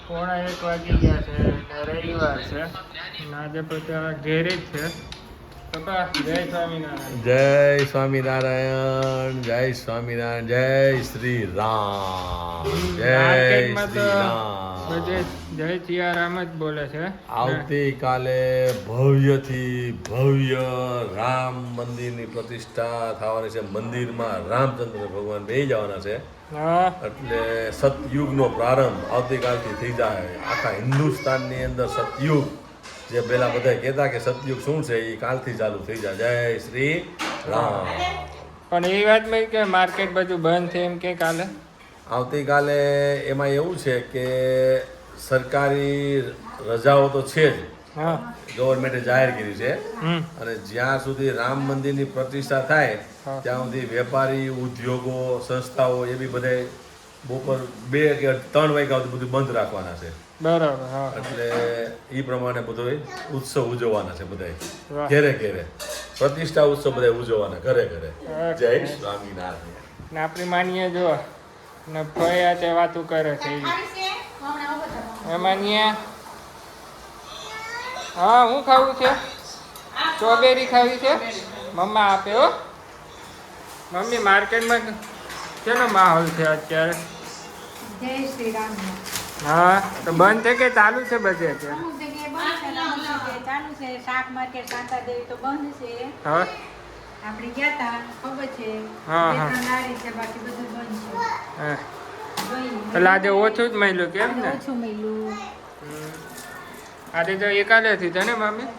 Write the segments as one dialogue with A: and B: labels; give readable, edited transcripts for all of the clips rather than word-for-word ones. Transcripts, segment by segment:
A: 1 વાગી ગયા છે એટલે રવિવાર છે અને આજે બધા ઘેરે જ છે. પપ્પા જય સ્વામિનારાયણ.
B: જય સ્વામિનારાયણ, જય સ્વામિનારાયણ, જય શ્રી રામ, જય
A: માર્કેટમાં તો
B: શ્રી રામ.
A: બધે જય સિયારામ જ બોલે છે.
B: આવતીકાલે ભવ્યથી ભવ્ય રામ મંદિરની પ્રતિષ્ઠા થવાની છે. મંદિરમાં રામચંદ્ર ભગવાન બેસી જવાના છે.
A: હા
B: એટલે સતયુગનો પ્રારંભ આવતીકાલથી થઈ જાય. આખા હિન્દુસ્તાનની અંદર સતયુગ, જે પેલા બધા કહેતા કે સતયુગ શું છે, એ કાલથી ચાલુ થઈ જાય. જય શ્રી રામ.
A: પણ એ વાતમાં કે માર્કેટ બધું બંધ છે એમ કે કાલે.
B: આવતીકાલે એમાં એવું છે કે સરકારી રજાઓ તો છે જ,
A: હા
B: ગવર્મેન્ટે જાહેર કરી છે.
A: હમ
B: અને જ્યાં સુધી રામ મંદિરની પ્રતિષ્ઠા થાય
A: હા.
B: ત્યાં સુધી વેપારી ઉદ્યોગો સંસ્થાઓ એ બી બધે બપોર 2 કે 3 વાગ્યા સુધી બધું બંધ રાખવાના છે.
A: બરાબર. હા
B: એટલે એ પ્રમાણે બધો ઉત્સવ ઉજવવાના છે. બધા
A: વાહ.
B: ઘેરે ઘેરે પ્રતિષ્ઠા ઉત્સવ બધા ઉજવવાના ઘરે ઘરે. જય સ્વામિનારાયણ.
A: ને આપણી માનીએ જો ને ફયા તે વાતું કરે છે એ માનીએ. હા હું ખાવું છે, સ્ટ્રોબેરી ખાવી છે. મમ્મા આપે હો. મમ્મી માર્કેટમાં કેનો માહોલ છે અત્યારે?
C: જય શ્રી રામ.
A: હા તો બંધ છે કે ચાલુ છે બધે અત્યારે?
C: અમુક જગ્યાએ બંધ છે, અમુક જગ્યાએ ચાલુ છે. શાક માર્કેટ શાંતાદેવી તો બંધ છે.
A: હા
C: આપણે ગયા તા ખબર છે.
A: હા,
C: બે
A: હા.
C: ત્રણ લારી છે, બાકી બધું બંધ છે.
A: હા.
C: જોઈ.
A: એટલે આજે ઓછું જ મળ્યું કેમ ને?
C: ઓછું મળ્યું.
A: આજે તો એકાદશી છે ને મમ્મી?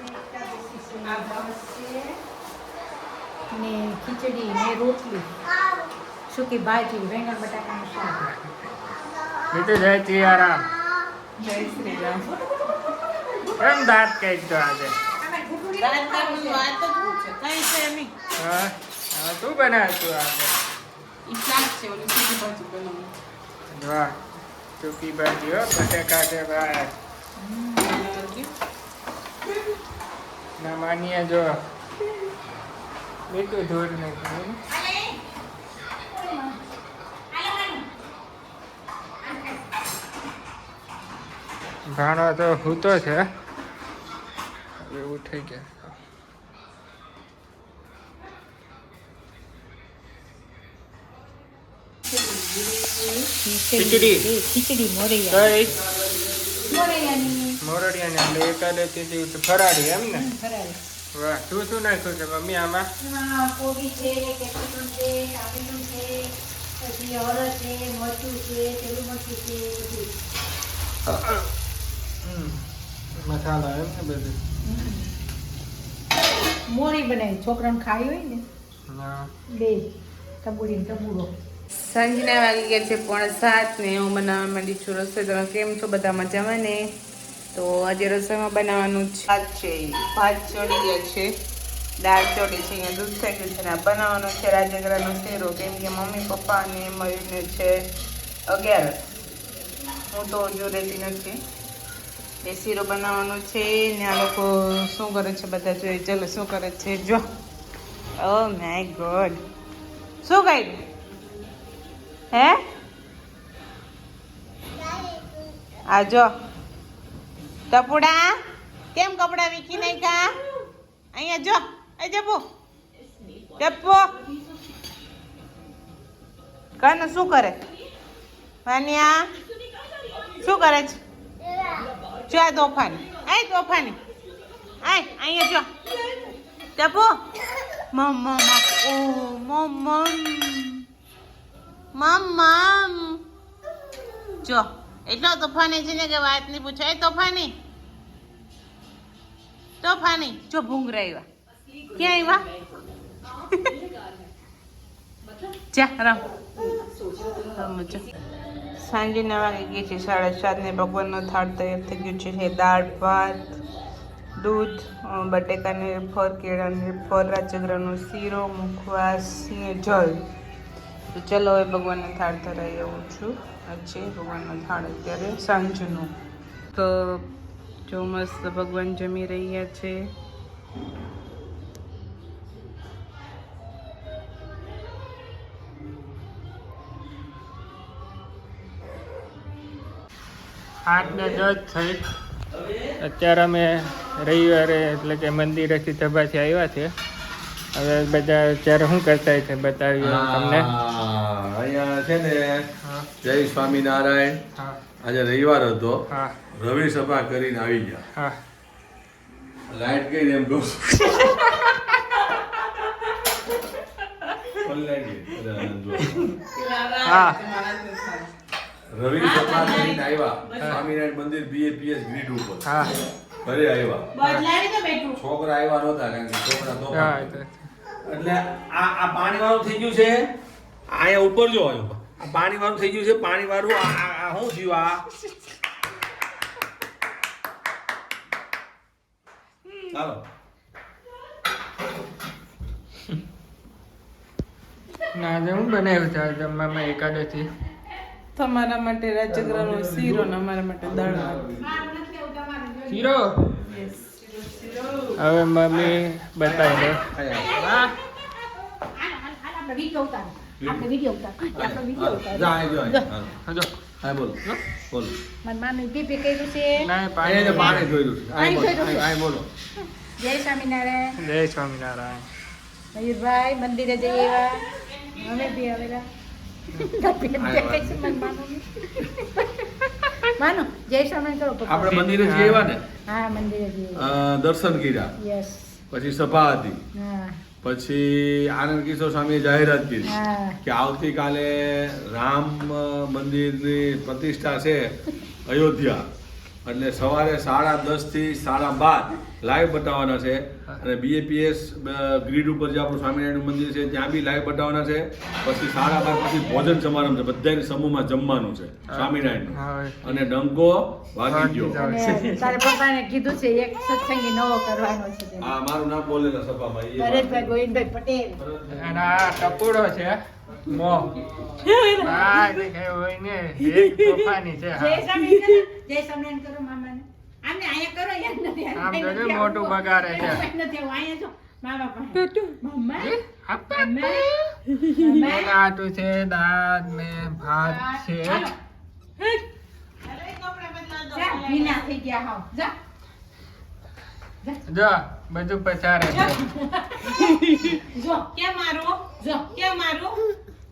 C: ને ખીચડી ને રોટલી, સૂકી ભાજી, વેંગણ બટાકાનું શાક.
A: બીજું જય સિયારામ.
C: જય શ્રી રામ.
A: કેમ દાંત કઈ તો આજે? હા હા શું બનાવ્યું આજે? વાહ સૂકી ભાજી હો, બટેકા છે ભાઈ. ના માનીએ જો બીજું ધૂળ નહીં. ભાણો તો હૂતો છે, હવે ઉઠી ગયા.
C: ખીચડી મોરૈયા.
A: કઈ
C: મોરૈયાની
A: મોરડિયાને એટલે એકાદશી ફરાળી એમ ને?
C: ફરાળી.
A: વાહ શું શું નાખ્યું છે મમ્મી આમાં?
C: એમાં કોબી છે, કેપ્સિકમ છે, ટામેટું છે, પછી હળદ છે, મરચું છે, તેલું મરચું છે, બધું.
A: મસાલા એમ ને બધું?
C: મોરી બનાવી, છોકરાને ખાવી હોય ને
A: હા.
C: બે તબુડી તબુડો.
D: સાંજના વાગી ગયા છે 6:45 ને હું બનાવવા માંડી છું રસોઈ. તમે કેમ છો? બધા મજામાં ને? તો આજે રસોઈમાં બનાવવાનું ભાત છે. ભાત ચડી ગયા છે, દાળ ચડી છે, અહીંયા દૂધ થઈ ગયું છે ને આ બનાવવાનો છે રાજગરાનો શેરો. કેમ કે મમ્મી પપ્પા અને મયુરને છે 11. હું તો હજુ રહેતી નથી. એ શીરો બનાવવાનો છે ને આ લોકો શું કરે છે બધા જોઈએ. ચલો શું કરે છે જો. ઓ માય ગોડ, શું કર્યું હે? આ જો ટપુડા કેમ કપડા વીખી નાખ્યા? અહીંયા જો. એ જપો ટપો કને શું કરે? વાનિયા શું કરે છે? જો આ તોફાની, આય તોફાની, આય અહીંયા જો. ટપો મમ્મા ઓ મમ્મા જો એટલો તોફાની છે ને કે વાત નહીં પૂછો. એ તોફાની તોફાની જો ભૂંગરા આવ્યા. ક્યાં આવ્યા? જા રમ જો. સાંજના વાગે ગઈ છે 7:30 ને ભગવાનનો થાળ તૈયાર થઈ ગયો છે. દાળ ભાત, દૂધ, બટેકાને ફર, કેળાને ફર, રાજગરાનો શીરો, મુખવાસ ને જલ. તો ચલો હવે ભગવાનનો થાળ ધરાઈ આવું છું. છે ભગવાનનો થાળ અત્યારે સાંજનો. તો જો મસ્ત ભગવાન જમી રહ્યા છે.
A: 8:10 થઈ. અત્યારે અમે રવિવારે એટલે કે મંદિરેથી સભાથી આવ્યા છે. હવે બધા અત્યારે શું કરતા છે બતાવીએ તમને.
B: અહીંયા છે ને
A: હા
B: જય સ્વામિનારાયણ.
A: હા
B: આજે રવિવાર હતો.
A: હા
B: રવિ સભા કરીને આવી ગયા.
A: હા
B: લાઈટ ગઈ એમ કહું
A: હા
B: રવિ સભા કરીને આવ્યા સ્વામિનારાયણ મંદિર BAPS ગ્રીડ ઉપર.
A: હા
B: ઘરે આવ્યા. છોકરા આવ્યા નહોતા કારણ કે છોકરા તો
A: હા
B: એટલે આ પાણી વાળું થઈ ગયું છે. અહીંયા ઉપર જો આ પાણી વાળું થઈ ગયું છે. પાણી વાળું આ શું થયું આ ચાલો
A: ના આજે હું બનાવ્યું છે જમવામાં એકાદશી.
D: તમારા માટે રાજગરાનો શીરો ને અમારા માટે દાળ ભાત.
A: શીરો હવે મમ્મી બતાવી દે. હા
C: આપણે વિડીયો ઉતારો. આપણે વિડીયો ઉતારો. આપણે વિડીયો ઉતારો.
B: જા આવી
A: હજો
B: હા બોલો બોલો
C: મારી મામી પીપી કર્યું છે.
A: ના
B: એ
A: પાણી
B: પાણી જોઈ
C: પાણી જોઈ
B: દઉં.
C: દઉં.
B: આ બોલો
C: જય સ્વામિનારાયણ.
A: જય સ્વામિનારાયણ.
C: મયુરભાઈ મંદિરે જઈએ એવા અમે બી આવેલા. માનો જય સ્વામિનારાયણ કરો પપ્પા.
B: આપણે મંદિરે જઈએ એવા ને
C: હા મંદિરે જઈએ.
B: દર્શન કર્યા.
C: યસ.
B: પછી સભા હતી.
C: હા
B: પછી આનંદ કિશોર સ્વામીએ જાહેરાત કરી
C: હા
B: કે આવતીકાલે રામ મંદિરની પ્રતિષ્ઠા છે અયોધ્યા. એટલે સવારે 10:30 થી 12:30 લાઈવ બતાવવાના છે. અને BAPS ગ્રીડ ઉપર જે આપણું સ્વામિનારાયણ મંદિર છે ત્યાં બી લાઈવ બતાવવાના છે. પછી 12:30 પછી ભોજન સમારંભ છે. બધાને સમૂહમાં જમવાનું છે સ્વામિનારાયણનું.
A: હા
B: અને ડંકો વાગી ગયો.
C: અને તારે પપ્પાને કીધું છે એક સત્સંગી નવો કરવાનો છે તેને.
B: આ મારું નામ બોલેલા સભામાં એ
C: ભરતભાઈ ગોવિંદભાઈ પટેલ.
A: અને આ ટપુડો છે મો. હા એ કઈ હોય ને એક તોફાની છે.
C: જય
A: હા
C: સ્વામિનારાયણ. જય સ્વામિનારાયણ કરો મામાને. આમને અહીંયા કરો યાર નથી.
A: આમ તો જો મોટું બગાડે છે.
C: નથી આવું. અહીંયા જો મામા પાસે. મમ્મા
A: આપતા
C: મમ્મા
A: અને આટું છે દાળ ને ભાત છે.
C: હાલો. જા, ભીના થઈ ગયા હાવ. જા.
A: જો બધું પચારે છે.
C: જો કેમ મારો જો કેમ મારો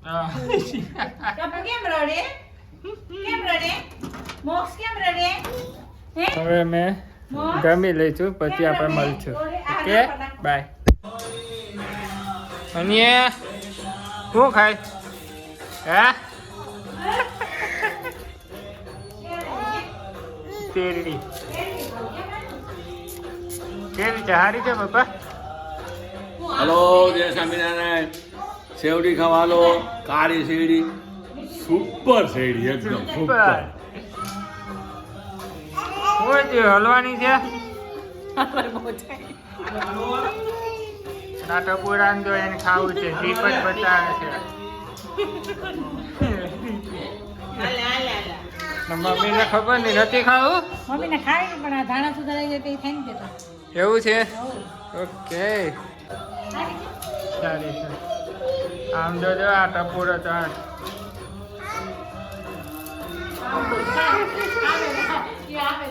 A: હા.
C: ટપુ કેમ રડે કેમ રડે મોક્ષ કેમ રડે હે
A: હવે મેં જમી લઈશું પછી આપણે મળશું. Okay bye. અને શું ખાય હે શેરડી કેવી છે? સારી છે પપ્પા?
B: હલો જય સ્વામિનારાયણ. શેવડી ખાવા હાલો. કાળી શેરડી સુપર શેરડી એકદમ સુપર.
A: શું છે હલવાની છે? ના ટપુરાન તો એને ખાવું છે. જીપ જ બતાવે છે. મમ્મીને ખબર નહીં નથી ખાવું.
C: મમ્મીને ખાવી પણ આ ધાણા સુધારાઈ જાય તો એ ખાઈ ને દેતા
A: એવું છે? ઓકે સારી છે. આમ જો આ ટપુરો તો
C: આવે આવે